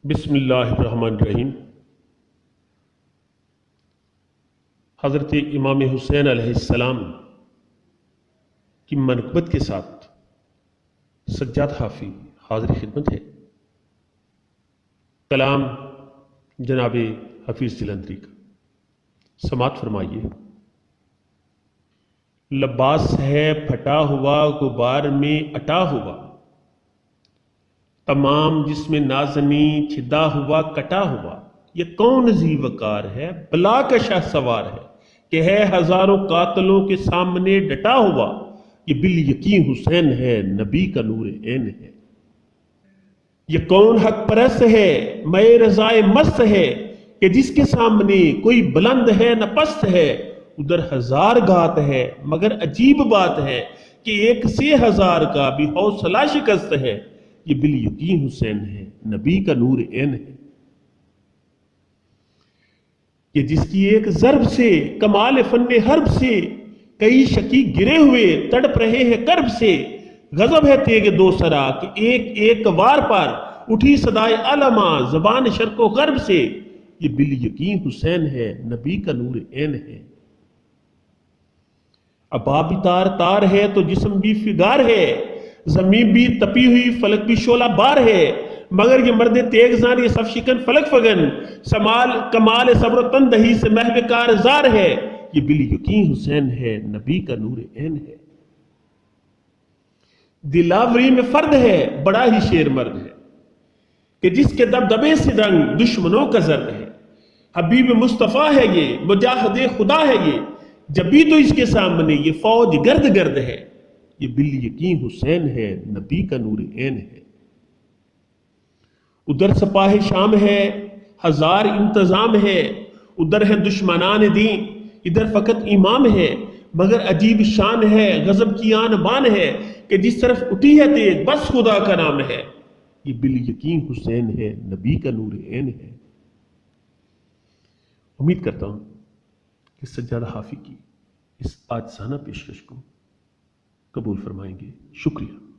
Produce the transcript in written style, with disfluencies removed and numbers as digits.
بسم اللہ الرحمن الرحیم۔ حضرت امام حسین علیہ السلام کی منقبت کے ساتھ سجاد حافظ حاضر خدمت ہے۔ کلام جناب حفیظ جلندری کا، سماعت فرمائیے۔ لباس ہے پھٹا ہوا غبار میں اٹا ہوا، تمام جسم نازنی چھدا ہوا کٹا ہوا۔ یہ کون ذی وقار ہے، بلا کا شاہ سوار ہے، کہ ہے ہزاروں قاتلوں کے سامنے ڈٹا ہوا۔ یہ بالیقین حسین ہے، نبی کا نور عین ہے۔ یہ کون حق پرست ہے، مئے رضائے مست ہے، کہ جس کے سامنے کوئی بلند ہے نہ پست ہے۔ ادھر ہزار گھات ہے مگر عجیب بات ہے، کہ ایک سے ہزار کا بھی حوصلہ شکست ہے۔ یہ بالیقین حسین ہے، نبی کا نور عین ہے۔ کہ جس کی ایک ضرب سے، کمال فن حرب سے، کئی شکی گرے ہوئے تڑپ رہے ہیں کرب سے۔ غضب ہے تیغ دو سرا، کہ ایک ایک وار پر اٹھی صدائے علما زبان شرق و غرب سے۔ یہ بالیقین حسین ہے، نبی کا نور عین ہے۔ ابا بھی تار تار ہے تو جسم بھی فگار ہے، زمین بھی تپی ہوئی فلک بھی شعلہ بار ہے، مگر یہ مرد تیغ زان یہ صف شکن فلک فگن، کمال صبر و تندہی سے محو کارزار ہے۔ یہ بالیقین حسین ہے، نبی کا نور عین ہے۔ دلاوری میں فرد ہے، بڑا ہی شیر مرد ہے، کہ جس کے دبدبے سے رنگ دشمنوں کا زرد ہے۔ حبیب مصطفیٰ ہے یہ، مجاہد خدا ہے یہ، جب بھی تو اس کے سامنے یہ فوج گرد گرد ہے۔ یہ بالیقین حسین ہے، نبی کا نور عین ہے۔ ادھر سپاہ شام ہے، ہزار انتظام ہے، ادھر ہے دشمنان دین، ادھر فقط امام ہے، مگر عجیب شان ہے، غضب کی آن بان ہے، کہ جس طرف اٹھی ہے تیغ بس خدا کا نام ہے۔ یہ بالیقین حسین ہے، نبی کا نور عین ہے۔ امید کرتا ہوں کہ سجاد حافظ کی اس عاجزانہ پیشکش کو قبول فرمائیں گے۔ شکریہ۔